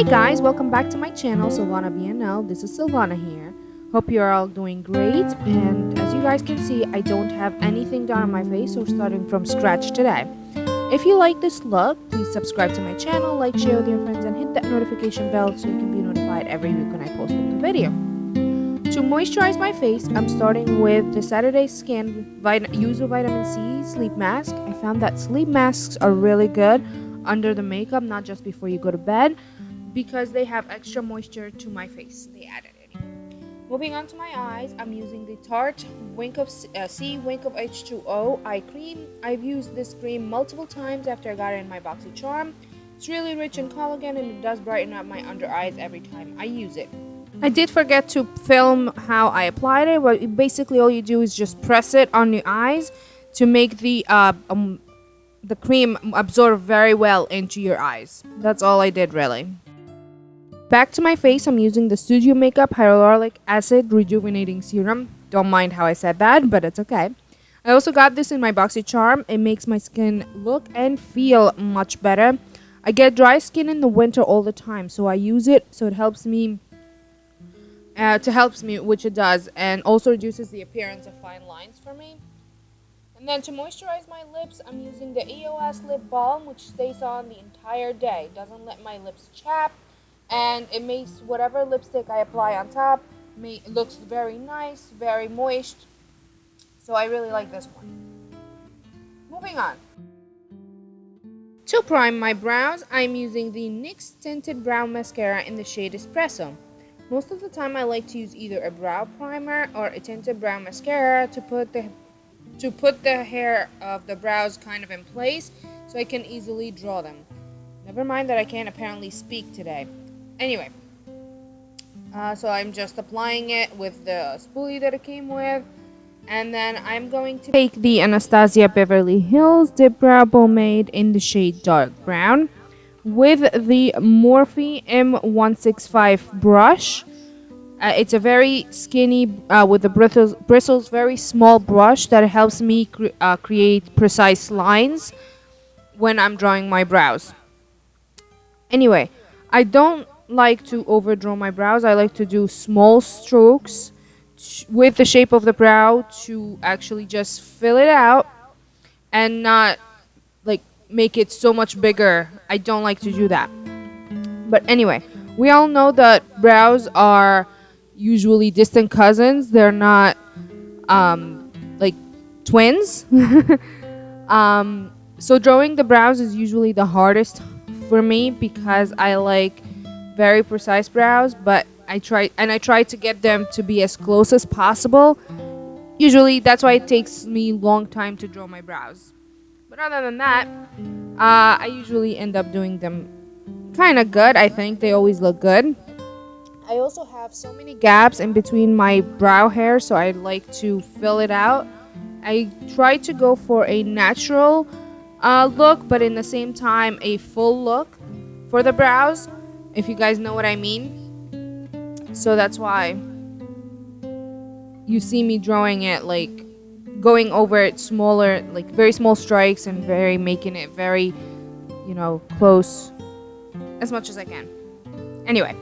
Hi guys, welcome back to my channel, Silvana BNL. This is Silvana here. Hope you're all doing great, and as you guys can see, I don't have anything done on my face, so we're starting from scratch today. If you like this look, please subscribe to my channel, like, share with your friends, and hit that notification bell so you can be notified every week when I post a new video. To moisturize my face, I'm starting with the Saturday Skin Yuzu Vitamin C Sleep Mask. I found that sleep masks are really good under the makeup, not just before you go to bed, because they have extra moisture to my face. They added it. Moving on to my eyes, I'm using the Tarte Wink of H2O eye cream. I've used this cream multiple times after I got it in my BoxyCharm. It's really rich in collagen and it does brighten up my under eyes every time I use it. I did forget to film how I applied it, but basically all you do is just press it on your eyes to make the cream absorb very well into your eyes. That's all I did really. Back to my face, I'm using the Studio Makeup Hyaluric Acid Rejuvenating Serum. Don't mind how I said that, but it's okay. I also got this in my BoxyCharm. It makes my skin look and feel much better. I get dry skin in the winter all the time, so I use it so it helps me, which it does, and also reduces the appearance of fine lines for me. And then to moisturize my lips, I'm using the EOS Lip Balm, which stays on the entire day. Doesn't let my lips chap, and it makes whatever lipstick I apply on top looks very nice, very moist. So I really like this one. Moving on. To prime my brows, I'm using the NYX Tinted Brow Mascara in the shade Espresso. Most of the time I like to use either a brow primer or a tinted brow mascara to put the hair of the brows kind of in place so I can easily draw them. Never mind that I can't apparently speak today. Anyway, so I'm just applying it with the spoolie that it came with, and then I'm going to take the Anastasia Beverly Hills Dip Brow Pomade in the shade Dark Brown with the Morphe M165 brush. It's a very skinny, with the bristles, very small brush that helps me create precise lines when I'm drawing my brows. Anyway, I don't like to overdraw my brows. I like to do small strokes with the shape of the brow to actually just fill it out and not like make it so much bigger. I don't like to do that. But anyway, we all know that brows are usually distant cousins. They're not like twins. So drawing the brows is usually the hardest for me because I like very precise brows, but I try to get them to be as close as possible. Usually that's why it takes me a long time to draw my brows. But other than that, I usually end up doing them kind of good. I think they always look good. I also have so many gaps in between my brow hair, so I like to fill it out. I try to go for a natural look, but in the same time a full look for the brows, if you guys know what I mean. So that's why you see me drawing it, like going over it smaller, like very small strikes, and making it very, close as much as I can. Anyway,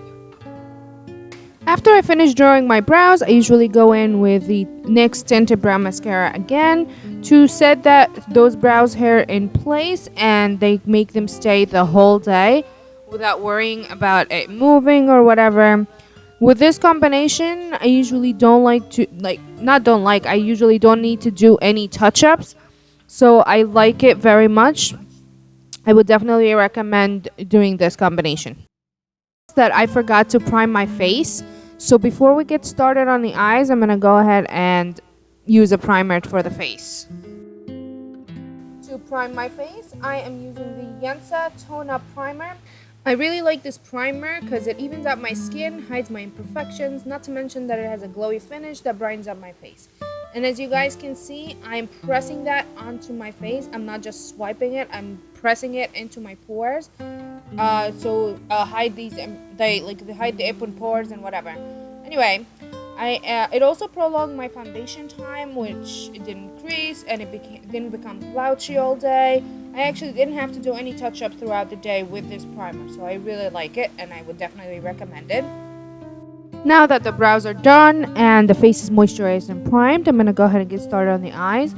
after I finish drawing my brows, I usually go in with the NYX Tinted Brow Mascara again to set those brows hair in place, and they make them stay the whole day without worrying about it moving or whatever. With this combination, I usually I usually don't need to do any touch-ups, so I like it very much. I would definitely recommend doing this combination. That I forgot to prime my face, so before we get started on the eyes, I'm gonna go ahead and use a primer for the face. To prime my face, I am using the Yensa Tone Up Primer. I really like this primer because it evens out my skin, hides my imperfections, not to mention that it has a glowy finish that brightens up my face. And as you guys can see, I'm pressing that onto my face. I'm not just swiping it, I'm pressing it into my pores. Hide the open pores and whatever. Anyway, It also prolonged my foundation time, which it didn't crease and didn't become grouchy all day. I actually didn't have to do any touch-up throughout the day with this primer, so I really like it and I would definitely recommend it. Now that the brows are done and the face is moisturized and primed, I'm going to go ahead and get started on the eyes.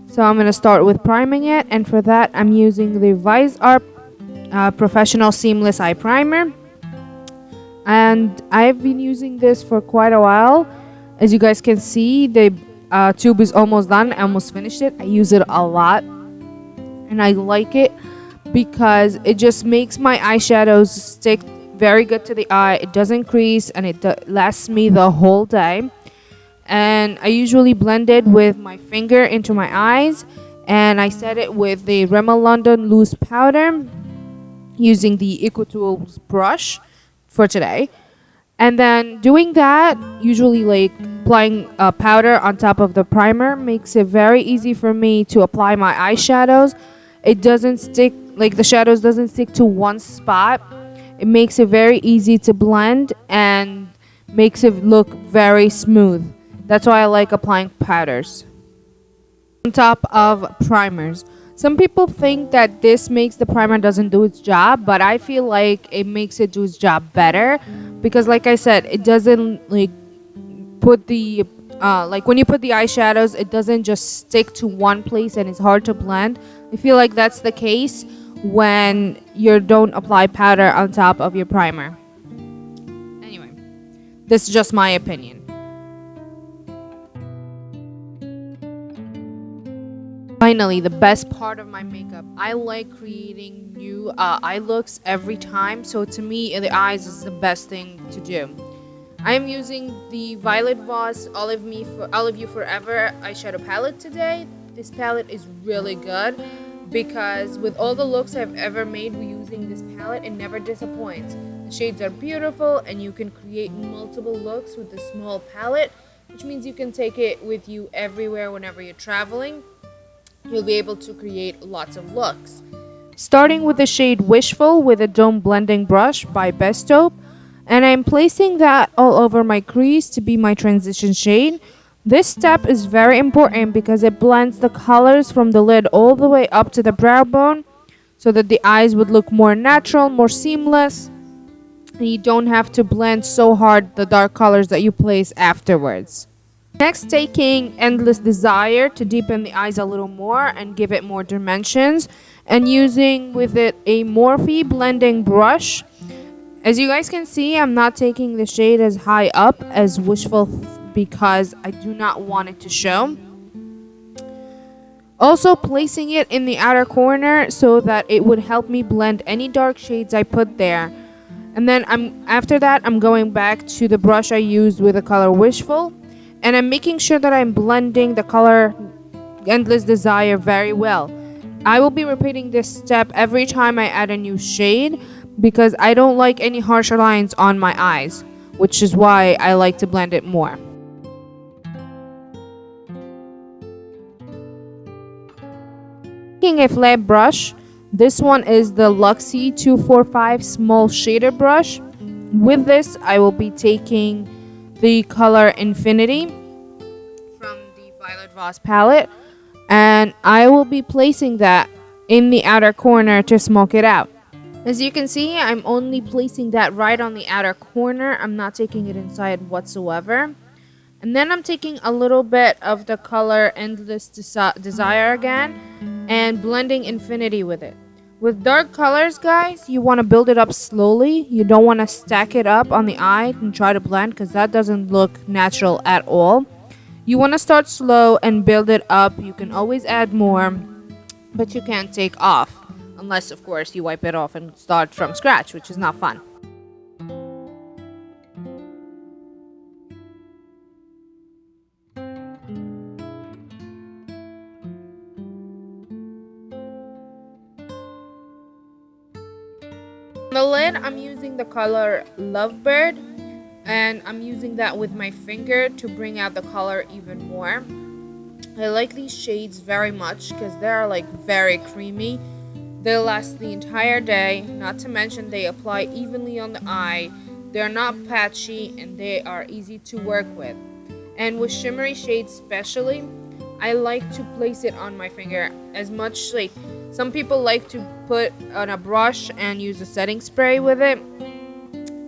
So I'm going to start with priming it, and for that I'm using the Vice Art Professional Seamless Eye Primer. And I've been using this for quite a while. As you guys can see, the tube is almost done. I almost finished it. I use it a lot and I like it because it just makes my eyeshadows stick very good to the eye. It doesn't crease and it lasts me the whole day. And I usually blend it with my finger into my eyes, and I set it with the Rimmel London loose powder using the EcoTools brush for today. And then doing that, usually like applying powder on top of the primer, makes it very easy for me to apply my eyeshadows. It doesn't stick, like the shadows doesn't stick to one spot. It makes it very easy to blend and makes it look very smooth. That's why I like applying powders on top of primers. Some people think that this makes the primer doesn't do its job, but I feel like it makes it do its job better because, like I said, it doesn't like put the like when you put the eyeshadows, it doesn't just stick to one place and it's hard to blend. I feel like that's the case when you don't apply powder on top of your primer. Anyway, this is just my opinion. Finally, the best part of my makeup. I like creating new eye looks every time, so to me, the eyes is the best thing to do. I'm using the Violet Voss Olive You Forever eyeshadow palette today. This palette is really good because with all the looks I've ever made using this palette, it never disappoints. The shades are beautiful and you can create multiple looks with this small palette, which means you can take it with you everywhere whenever you're traveling. You'll be able to create lots of looks. Starting with the shade Wishful with a Dome Blending Brush by Bestope, and I'm placing that all over my crease to be my transition shade. This step is very important because it blends the colors from the lid all the way up to the brow bone so that the eyes would look more natural, more seamless, and you don't have to blend so hard the dark colors that you place afterwards. Next, taking Endless Desire to deepen the eyes a little more and give it more dimensions, and using with it a Morphe blending brush. As you guys can see, I'm not taking the shade as high up as Wishful because I do not want it to show. Also placing it in the outer corner so that it would help me blend any dark shades I put there. And then after that, I'm going back to the brush I used with the color Wishful. And I'm making sure that I'm blending the color Endless Desire very well. I will be repeating this step every time I add a new shade because I don't like any harsher lines on my eyes, which is why I like to blend it more. Taking a flat brush, this one is the Luxie 245 small shader brush. With this, I will be taking the color Infinity from the Violet Voss palette, and I will be placing that in the outer corner to smoke it out. As you can see, I'm only placing that right on the outer corner. I'm not taking it inside whatsoever. And then I'm taking a little bit of the color Endless Desire again and blending Infinity with it. With dark colors, guys, you want to build it up slowly. You don't want to stack it up on the eye and try to blend because that doesn't look natural at all. You want to start slow and build it up. You can always add more, but you can't take off. Unless, of course, you wipe it off and start from scratch, which is not fun. On the lid, I'm using the color LoveBird, and I'm using that with my finger to bring out the color even more. I like these shades very much because they're like very creamy. They last the entire day, not to mention they apply evenly on the eye. They're not patchy and they are easy to work with. And with shimmery shades especially, I like to place it on my finger as much. Like, some people like to put on a brush and use a setting spray with it.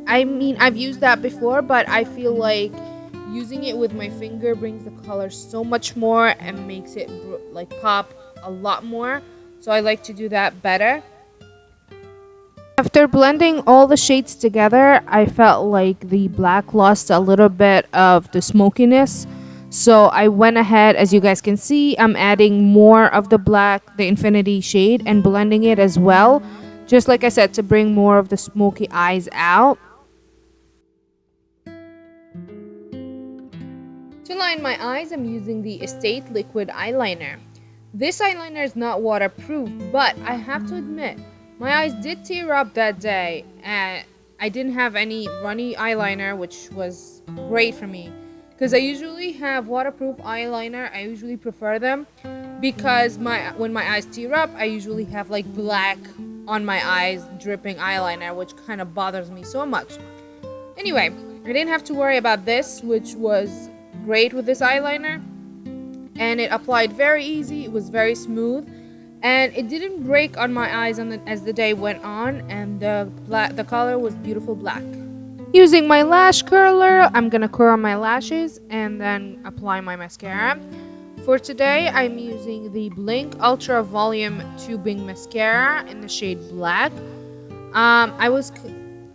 I mean, I've used that before, but I feel like using it with my finger brings the color so much more and makes it like pop a lot more. So I like to do that better. After blending all the shades together, I felt like the black lost a little bit of the smokiness. So I went ahead, as you guys can see, I'm adding more of the black, the Infinity shade, and blending it as well. Just like I said, to bring more of the smoky eyes out. To line my eyes, I'm using the Estate Liquid Eyeliner. This eyeliner is not waterproof, but I have to admit, my eyes did tear up that day, and I didn't have any runny eyeliner, which was great for me. Because I usually have waterproof eyeliner, I usually prefer them, because when my eyes tear up, I usually have like black on my eyes, dripping eyeliner, which kind of bothers me so much. Anyway, I didn't have to worry about this, which was great with this eyeliner, and it applied very easy. It was very smooth, and it didn't break on my eyes as the day went on, and the color was beautiful black. Using my lash curler, I'm gonna curl my lashes and then apply my mascara. For today, I'm using the Blinc Ultra Volume Tubing Mascara in the shade Black.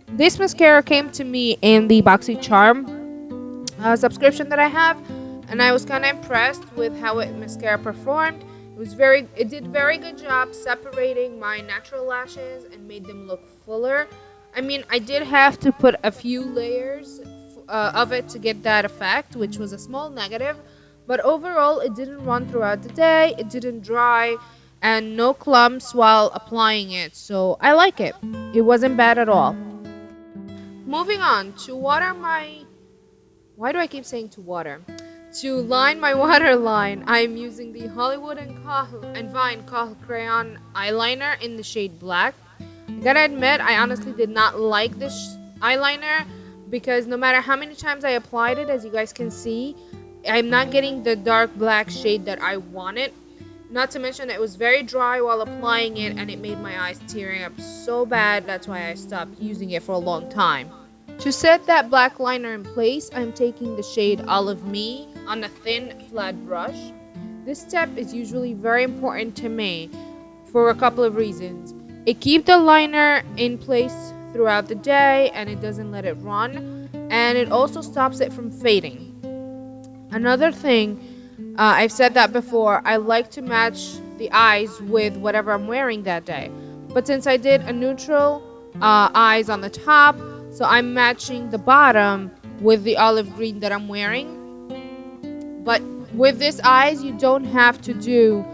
This mascara came to me in the BoxyCharm subscription that I have, and I was kind of impressed with how mascara performed. It did very good job separating my natural lashes and made them look fuller. I mean, I did have to put a few layers of it to get that effect, which was a small negative, but overall it didn't run throughout the day, it didn't dry, and no clumps while applying it, so I like it. It wasn't bad at all. Moving on, to water my... Why do I keep saying to water? To line my waterline, I'm using the Hollywood and Vine Kohl Crayon Eyeliner in the shade Black. I gotta admit, I honestly did not like this eyeliner because no matter how many times I applied it, as you guys can see, I'm not getting the dark black shade that I wanted. Not to mention it was very dry while applying it, and it made my eyes tearing up so bad. That's why I stopped using it for a long time. To set that black liner in place, I'm taking the shade Olive Me on a thin flat brush. This step is usually very important to me for a couple of reasons. It keeps the liner in place throughout the day and it doesn't let it run, and it also stops it from fading. Another thing, I've said that before, I like to match the eyes with whatever I'm wearing that day. But since I did a neutral eyes on the top, so I'm matching the bottom with the olive green that I'm wearing. But with this eyes, you don't have to do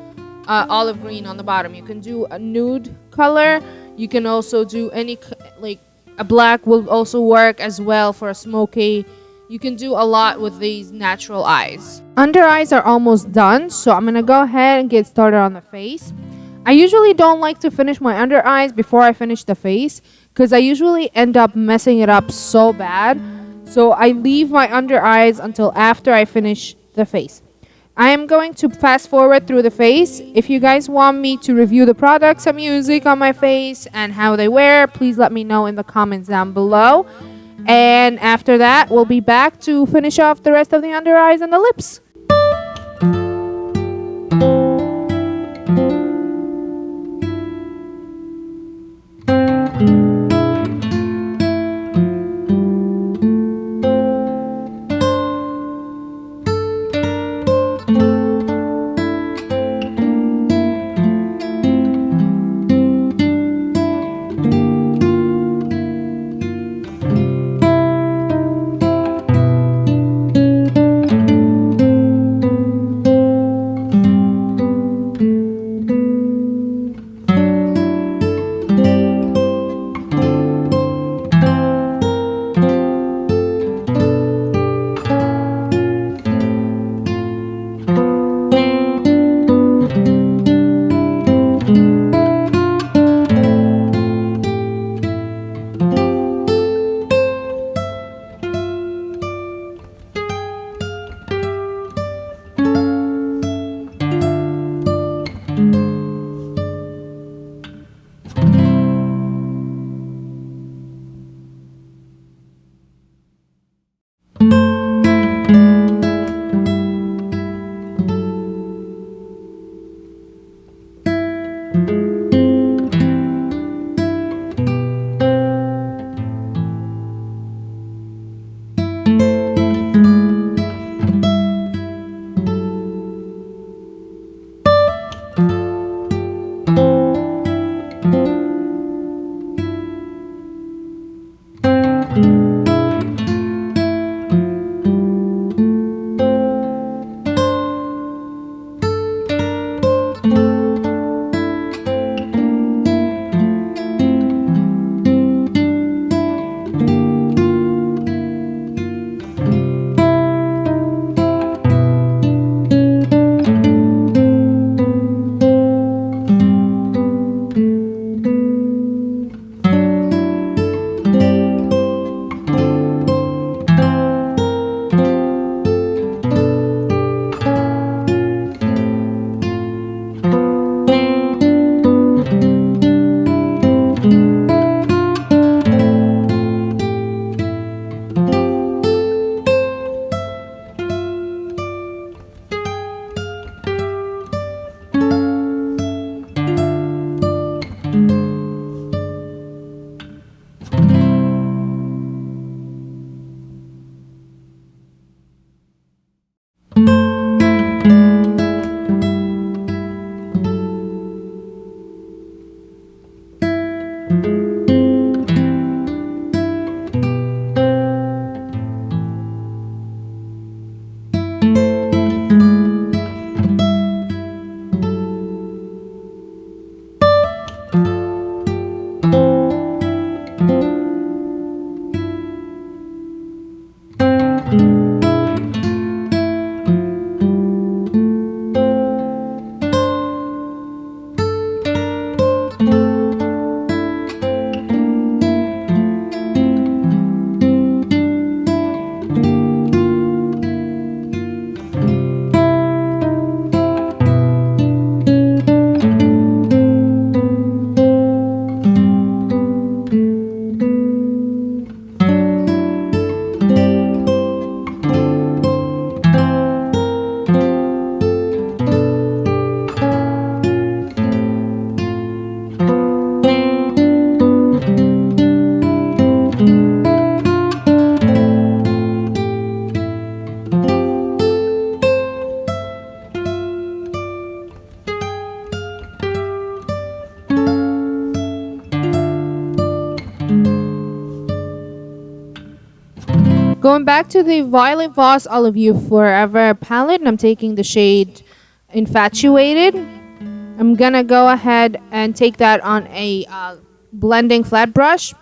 olive green on the bottom. You can do a nude color. You can also do any, like a black will also work as well for a smoky. You can do a lot with these natural eyes. Under eyes are almost done, so I'm gonna go ahead and get started on the face. I usually don't like to finish my under eyes before I finish the face because I usually end up messing it up so bad. So I leave my under eyes until after I finish the face. I am going to fast forward through the face. If you guys want me to review the products I'm using on my face and how they wear, please let me know in the comments down below. And after that, we'll be back to finish off the rest of the under eyes and the lips. Going back to the Violet Voss Olive You Forever palette, and I'm taking the shade Infatuated. I'm gonna go ahead and take that on a blending flat brush,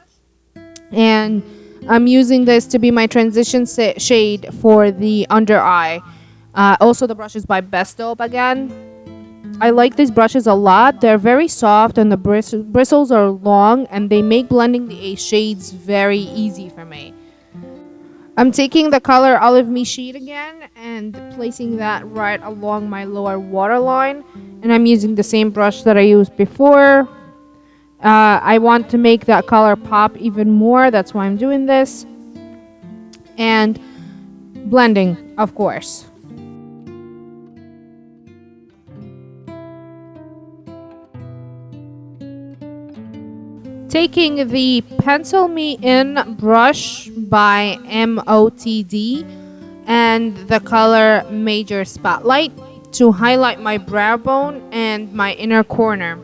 and I'm using this to be my transition shade for the under eye. Also, the brush is by Bestop again. I like these brushes a lot. They're very soft and the bristles are long, and they make blending the shades very easy for me. I'm taking the color Olive Me sheet again and placing that right along my lower waterline, and I'm using the same brush that I used before. I want to make that color pop even more, that's why I'm doing this. And blending, of course. Taking the Pencil Me In brush by MOTD and the color Major Spotlight to highlight my brow bone and my inner corner.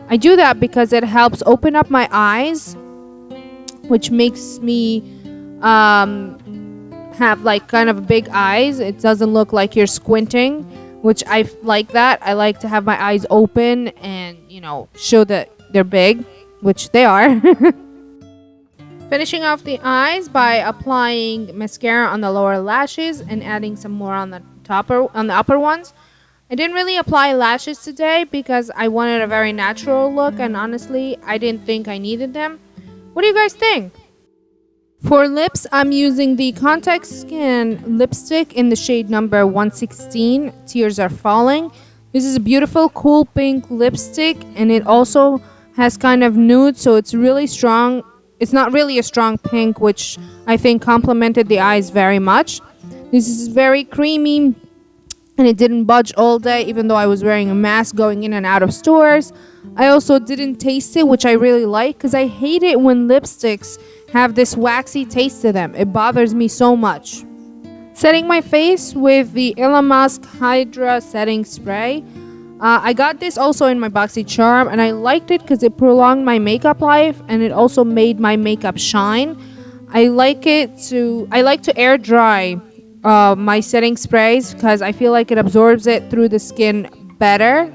I do that because it helps open up my eyes, which makes me have like kind of big eyes. It doesn't look like you're squinting, which I like that. I like to have my eyes open and, you know, show that they're big, which they are. Finishing off the eyes by applying mascara on the lower lashes and adding some more on the upper ones. I didn't really apply lashes today because I wanted a very natural look, and honestly, I didn't think I needed them. What do you guys think? For lips, I'm using the Contact Skin lipstick in the shade number 116, Tears Are Falling. This is a beautiful cool pink lipstick, and it also has kind of nude, so it's really strong. It's not really a strong pink, which I think complemented the eyes very much. This is very creamy, and it didn't budge all day even though I was wearing a mask going in and out of stores. I also didn't taste it, which I really like because I hate it when lipsticks have this waxy taste to them. It bothers me so much. Setting my face with the Illamasque Hydra setting spray. I got this also in my BoxyCharm, and I liked it because it prolonged my makeup life and it also made my makeup shine. I like to air dry my setting sprays because I feel like it absorbs it through the skin better.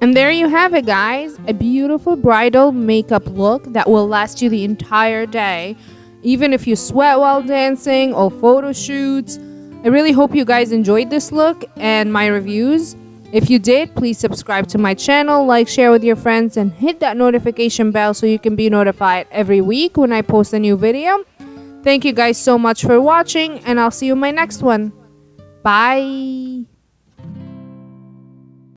And there you have it, guys. A beautiful bridal makeup look that will last you the entire day, even if you sweat while dancing or photo shoots. I really hope you guys enjoyed this look and my reviews. If you did, please subscribe to my channel, like, share with your friends, and hit that notification bell so you can be notified every week when I post a new video. Thank you guys so much for watching, and I'll see you in my next one. Bye!